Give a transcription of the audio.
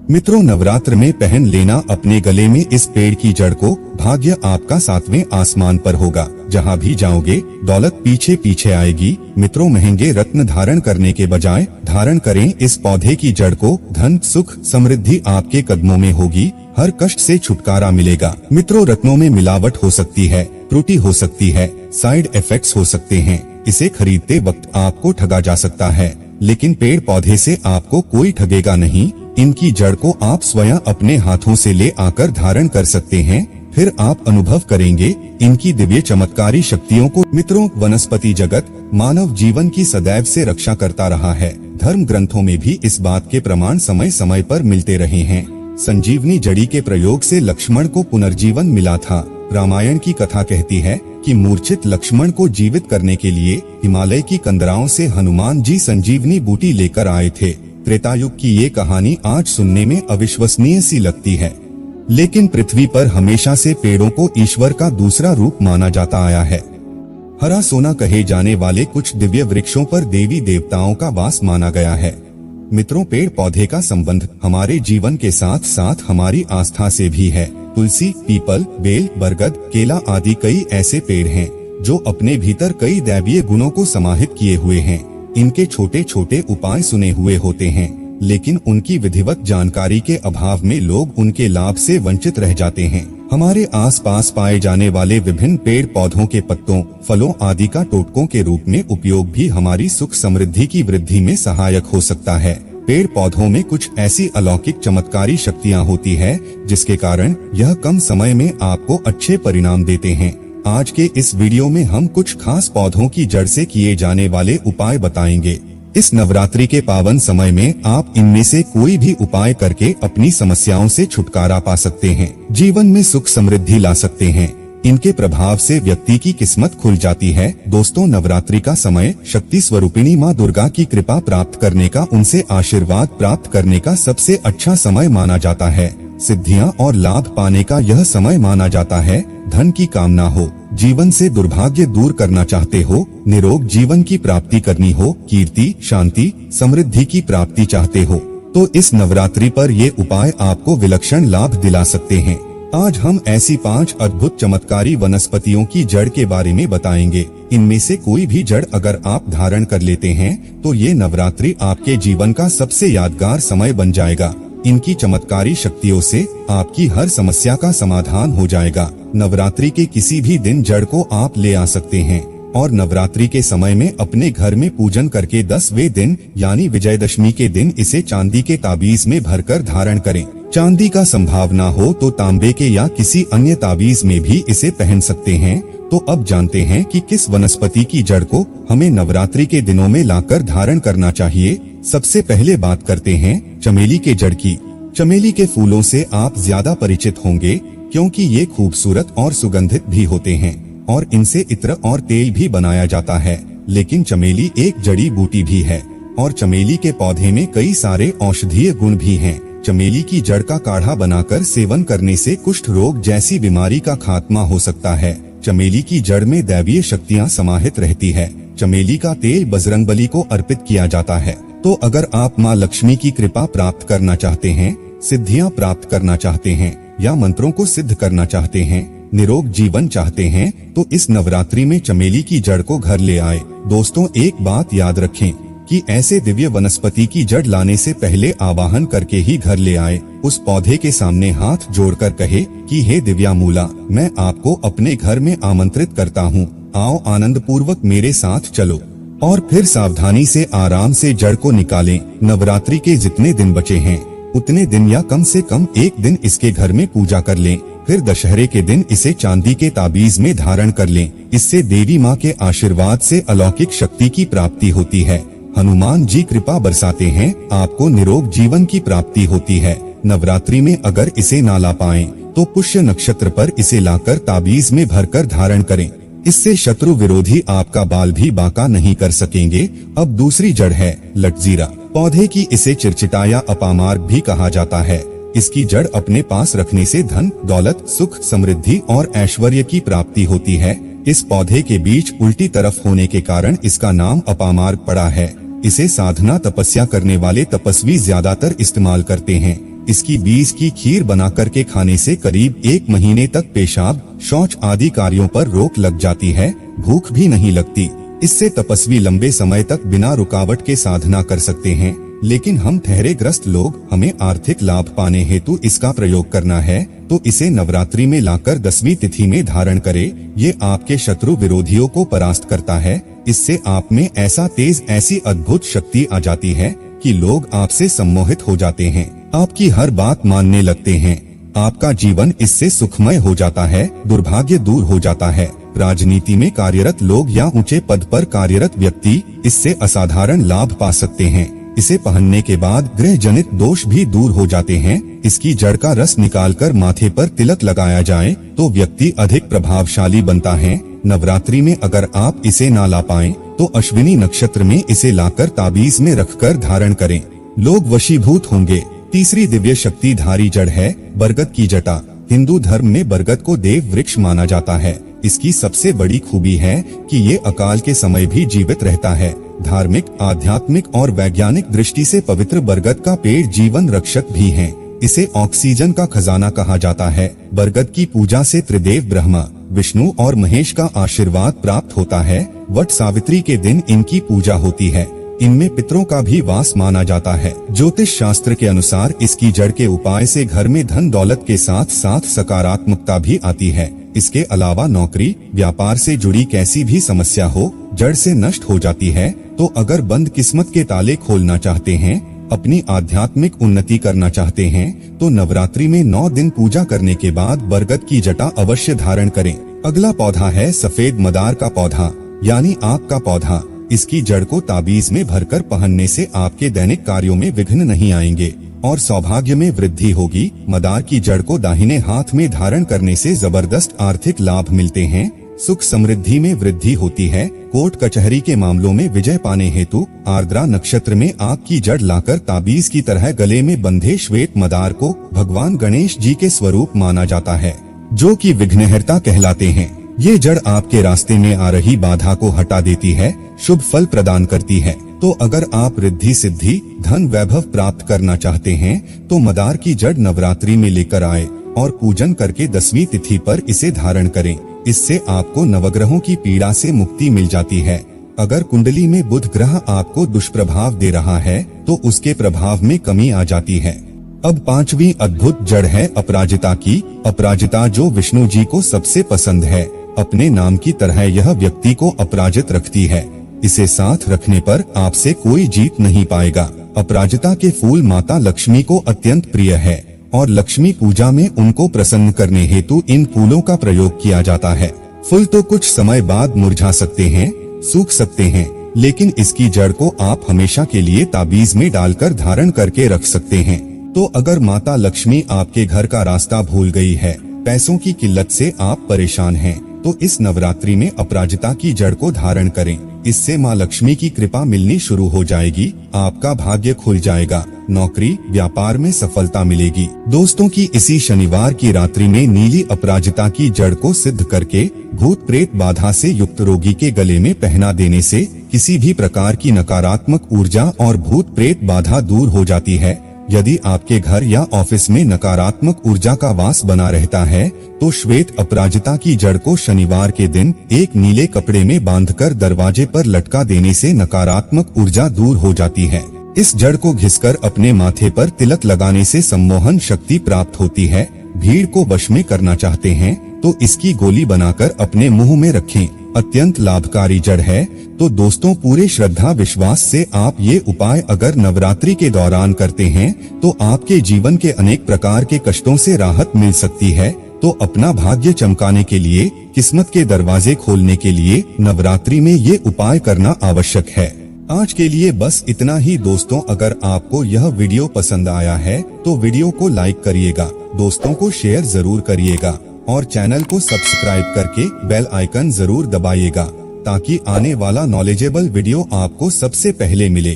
मित्रों, नवरात्र में पहन लेना अपने गले में इस पेड़ की जड़ को। भाग्य आपका 7वें आसमान पर होगा। जहाँ भी जाओगे दौलत पीछे पीछे आएगी। मित्रों, महंगे रत्न धारण करने के बजाय धारण करें इस पौधे की जड़ को। धन, सुख, समृद्धि आपके कदमों में होगी। हर कष्ट से छुटकारा मिलेगा। मित्रों, रत्नों में मिलावट हो सकती है, त्रुटि हो सकती है, साइड इफेक्ट्स हो सकते हैं। इसे खरीदते वक्त आपको ठगा जा सकता है, लेकिन पेड़ पौधे से आपको कोई ठगेगा नहीं। इनकी जड़ को आप स्वयं अपने हाथों से ले आकर धारण कर सकते हैं, फिर आप अनुभव करेंगे इनकी दिव्य चमत्कारी शक्तियों को। मित्रों, वनस्पति जगत मानव जीवन की सदैव से रक्षा करता रहा है। धर्म ग्रंथों में भी इस बात के प्रमाण समय समय पर मिलते रहे हैं। संजीवनी जड़ी के प्रयोग से लक्ष्मण को पुनर्जीवन मिला था। रामायण की कथा कहती है कि मूर्छित लक्ष्मण को जीवित करने के लिए हिमालय की कंदराओं से हनुमान जी संजीवनी बूटी लेकर आए थे। त्रेता युग की ये कहानी आज सुनने में अविश्वसनीय सी लगती है, लेकिन पृथ्वी पर हमेशा से पेड़ों को ईश्वर का दूसरा रूप माना जाता आया है। हरा सोना कहे जाने वाले कुछ दिव्य वृक्षों पर देवी देवताओं का वास माना गया है। मित्रों, पेड़ पौधे का संबंध हमारे जीवन के साथ साथ हमारी आस्था से भी है। तुलसी, पीपल, बेल, बरगद, केला आदि कई ऐसे पेड़ हैं जो अपने भीतर कई दैवीय गुणों को समाहित किए हुए हैं। इनके छोटे छोटे उपाय सुने हुए होते हैं, लेकिन उनकी विधिवत जानकारी के अभाव में लोग उनके लाभ से वंचित रह जाते हैं। हमारे आसपास पाए जाने वाले विभिन्न पेड़ पौधों के पत्तों, फलों आदि का टोटकों के रूप में उपयोग भी हमारी सुख समृद्धि की वृद्धि में सहायक हो सकता है। पेड़ पौधों में कुछ ऐसी अलौकिक चमत्कारी शक्तियाँ होती है जिसके कारण यह कम समय में आपको अच्छे परिणाम देते हैं। आज के इस वीडियो में हम कुछ खास पौधों की जड़ से किए जाने वाले उपाय बताएंगे। इस नवरात्रि के पावन समय में आप इनमें से कोई भी उपाय करके अपनी समस्याओं से छुटकारा पा सकते हैं, जीवन में सुख समृद्धि ला सकते हैं। इनके प्रभाव से व्यक्ति की किस्मत खुल जाती है। दोस्तों, नवरात्रि का समय शक्ति स्वरूपिणी माँ दुर्गा की कृपा प्राप्त करने का, उनसे आशीर्वाद प्राप्त करने का सबसे अच्छा समय माना जाता है। सिद्धियां और लाभ पाने का यह समय माना जाता है। धन की कामना हो, जीवन से दुर्भाग्य दूर करना चाहते हो, निरोग जीवन की प्राप्ति करनी हो, कीर्ति, शांति, समृद्धि की प्राप्ति चाहते हो, तो इस नवरात्रि पर ये उपाय आपको विलक्षण लाभ दिला सकते हैं। आज हम ऐसी 5 अद्भुत चमत्कारी वनस्पतियों की जड़ के बारे में बताएंगे। इनमें से कोई भी जड़ अगर आप धारण कर लेते हैं तो ये नवरात्रि आपके जीवन का सबसे यादगार समय बन जाएगा। इनकी चमत्कारी शक्तियों से आपकी हर समस्या का समाधान हो जाएगा। नवरात्रि के किसी भी दिन जड़ को आप ले आ सकते हैं और नवरात्रि के समय में अपने घर में पूजन करके 10वें दिन यानी विजयदशमी के दिन इसे चांदी के ताबीज में भरकर धारण करें। चांदी का संभावना हो तो तांबे के या किसी अन्य ताबीज में भी इसे पहन सकते हैं। तो अब जानते हैं कि किस वनस्पति की जड़ को हमें नवरात्रि के दिनों में लाकर धारण करना चाहिए। सबसे पहले बात करते हैं चमेली के जड़ की। चमेली के फूलों से आप ज्यादा परिचित होंगे क्योंकि ये खूबसूरत और सुगंधित भी होते हैं और इनसे इत्र और तेल भी बनाया जाता है। लेकिन चमेली एक जड़ी बूटी भी है और चमेली के पौधे में कई सारे औषधीय गुण भी हैं। चमेली की जड़ का काढ़ा बनाकर सेवन करने से कुष्ठ रोग जैसी बीमारी का खात्मा हो सकता है। चमेली की जड़ में दैवीय शक्तियाँ समाहित रहती है। चमेली का तेल बजरंगबली को अर्पित किया जाता है। तो अगर आप माँ लक्ष्मी की कृपा प्राप्त करना चाहते हैं, सिद्धियाँ प्राप्त करना चाहते हैं या मंत्रों को सिद्ध करना चाहते हैं, निरोग जीवन चाहते हैं, तो इस नवरात्रि में चमेली की जड़ को घर ले आए। दोस्तों, एक बात याद रखें कि ऐसे दिव्य वनस्पति की जड़ लाने से पहले आवाहन करके ही घर ले आए। उस पौधे के सामने हाथ जोड़कर कहे कि हे दिव्या मूला, मैं आपको अपने घर में आमंत्रित करता हूँ, आओ आनंद पूर्वक मेरे साथ चलो। और फिर सावधानी से आराम से जड़ को निकालें। नवरात्रि के जितने दिन बचे हैं उतने दिन या कम से कम एक दिन इसके घर में पूजा कर लें। फिर दशहरे के दिन इसे चांदी के ताबीज में धारण कर लें। इससे देवी माँ के आशीर्वाद से अलौकिक शक्ति की प्राप्ति होती है। हनुमान जी कृपा बरसाते हैं, आपको निरोग जीवन की प्राप्ति होती है। नवरात्रि में अगर इसे ना ला पाएं, तो पुष्य नक्षत्र पर इसे लाकर ताबीज में भरकर धारण करें। इससे शत्रु विरोधी आपका बाल भी बांका नहीं कर सकेंगे। अब दूसरी जड़ है लटजीरा। पौधे की इसे चिरचिटा या अपामार्ग भी कहा जाता है। इसकी जड़ अपने पास रखने से धन, दौलत, सुख, समृद्धि और ऐश्वर्य की प्राप्ति होती है। इस पौधे के बीज उल्टी तरफ होने के कारण इसका नाम अपामार्ग पड़ा है। इसे साधना तपस्या करने वाले तपस्वी ज्यादातर इस्तेमाल करते हैं। इसकी बीज की खीर बना करके खाने से करीब 1 महीने तक पेशाब, शौच आदि कार्यों पर रोक लग जाती है, भूख भी नहीं लगती। इससे तपस्वी लंबे समय तक बिना रुकावट के साधना कर सकते हैं। लेकिन हम ठहरे ग्रस्त लोग, हमें आर्थिक लाभ पाने हेतु इसका प्रयोग करना है, तो इसे नवरात्रि में लाकर 10वीं तिथि में धारण करें। ये आपके शत्रु विरोधियों को परास्त करता है। इससे आप में ऐसा तेज, ऐसी अद्भुत शक्ति आ जाती है कि लोग आपसे सम्मोहित हो जाते हैं, आपकी हर बात मानने लगते हैं। आपका जीवन इससे सुखमय हो जाता है, दुर्भाग्य दूर हो जाता है। राजनीति में कार्यरत लोग या ऊंचे पद पर कार्यरत व्यक्ति इससे असाधारण लाभ पा सकते हैं। इसे पहनने के बाद ग्रह जनित दोष भी दूर हो जाते हैं। इसकी जड़ का रस निकालकर माथे पर तिलक लगाया जाए तो व्यक्ति अधिक प्रभावशाली बनता है। नवरात्रि में अगर आप इसे ना ला पाएं, तो अश्विनी नक्षत्र में इसे लाकर ताबीज में रखकर धारण करें, लोग वशीभूत होंगे। तीसरी दिव्य शक्ति धारी जड़ है बरगद की जटा। हिंदू धर्म में बरगद को देव वृक्ष माना जाता है। इसकी सबसे बड़ी खूबी है कि ये अकाल के समय भी जीवित रहता है। धार्मिक, आध्यात्मिक और वैज्ञानिक दृष्टि से पवित्र बरगद का पेड़ जीवन रक्षक भी है। इसे ऑक्सीजन का खजाना कहा जाता है। बरगद की पूजा से त्रिदेव ब्रह्मा, विष्णु और महेश का आशीर्वाद प्राप्त होता है। वट सावित्री के दिन इनकी पूजा होती है। इनमें पितरों का भी वास माना जाता है। ज्योतिष शास्त्र के अनुसार इसकी जड़ के उपाय से घर में धन दौलत के साथ साथ सकारात्मकता भी आती है। इसके अलावा नौकरी, व्यापार से जुड़ी कैसी भी समस्या हो, जड़ से नष्ट हो जाती है। तो अगर बंद किस्मत के ताले खोलना चाहते हैं, अपनी आध्यात्मिक उन्नति करना चाहते हैं, तो नवरात्रि में 9 दिन पूजा करने के बाद बरगद की जटा अवश्य धारण करें। अगला पौधा है सफेद मदार का पौधा, यानी आक का पौधा। इसकी जड़ को ताबीज में भरकर पहनने से आपके दैनिक कार्यों में विघ्न नहीं आएंगे और सौभाग्य में वृद्धि होगी। मदार की जड़ को दाहिने हाथ में धारण करने से जबरदस्त आर्थिक लाभ मिलते हैं, सुख समृद्धि में वृद्धि होती है। कोर्ट कचहरी के मामलों में विजय पाने हेतु आर्द्रा नक्षत्र में आक की जड़ लाकर ताबीज की तरह गले में बंधे श्वेत मदार को भगवान गणेश जी के स्वरूप माना जाता है, जो कि विघ्नहर्ता कहलाते हैं। ये जड़ आपके रास्ते में आ रही बाधा को हटा देती है, शुभ फल प्रदान करती है। तो अगर आप रिद्धि सिद्धि, धन वैभव प्राप्त करना चाहते हैं, तो मदार की जड़ नवरात्रि में लेकर आए और पूजन करके 10वीं तिथि पर इसे धारण करें। इससे आपको नवग्रहों की पीड़ा से मुक्ति मिल जाती है। अगर कुंडली में बुध ग्रह आपको दुष्प्रभाव दे रहा है, तो उसके प्रभाव में कमी आ जाती है। अब 5वीं अद्भुत जड़ है अपराजिता की। अपराजिता जो विष्णु जी को सबसे पसंद है। अपने नाम की तरह यह व्यक्ति को अपराजित रखती है। इसे साथ रखने पर आपसे कोई जीत नहीं पाएगा। अपराजिता के फूल माता लक्ष्मी को अत्यंत प्रिय है और लक्ष्मी पूजा में उनको प्रसन्न करने हेतु इन फूलों का प्रयोग किया जाता है। फूल तो कुछ समय बाद मुरझा सकते हैं, सूख सकते हैं, लेकिन इसकी जड़ को आप हमेशा के लिए ताबीज में डालकर धारण करके रख सकते हैं। तो अगर माता लक्ष्मी आपके घर का रास्ता भूल गई है, पैसों की किल्लत से आप परेशान हैं, तो इस नवरात्रि में अपराजिता की जड़ को धारण करें। इससे माँ लक्ष्मी की कृपा मिलनी शुरू हो जाएगी, आपका भाग्य खुल जाएगा, नौकरी व्यापार में सफलता मिलेगी। दोस्तों की इसी शनिवार की रात्रि में नीली अपराजिता की जड़ को सिद्ध करके भूत प्रेत बाधा से युक्त रोगी के गले में पहना देने से किसी भी प्रकार की नकारात्मक ऊर्जा और भूत प्रेत बाधा दूर हो जाती है। यदि आपके घर या ऑफिस में नकारात्मक ऊर्जा का वास बना रहता है, तो श्वेत अपराजिता की जड़ को शनिवार के दिन एक नीले कपड़े में बांधकर दरवाजे पर लटका देने से नकारात्मक ऊर्जा दूर हो जाती है। इस जड़ को घिसकर अपने माथे पर तिलक लगाने से सम्मोहन शक्ति प्राप्त होती है। भीड़ को वश में करना चाहते हैं, तो इसकी गोली बनाकर अपने मुंह में रखें। अत्यंत लाभकारी जड़ है। तो दोस्तों, पूरे श्रद्धा विश्वास से आप ये उपाय अगर नवरात्रि के दौरान करते हैं, तो आपके जीवन के अनेक प्रकार के कष्टों से राहत मिल सकती है। तो अपना भाग्य चमकाने के लिए, किस्मत के दरवाजे खोलने के लिए नवरात्रि में ये उपाय करना आवश्यक है। आज के लिए बस इतना ही दोस्तों। अगर आपको यह वीडियो पसंद आया है, तो वीडियो को लाइक करिएगा, दोस्तों को शेयर जरूर करिएगा और चैनल को सब्सक्राइब करके बेल आइकन जरूर दबाइएगा, ताकि आने वाला नॉलेजेबल वीडियो आपको सबसे पहले मिले।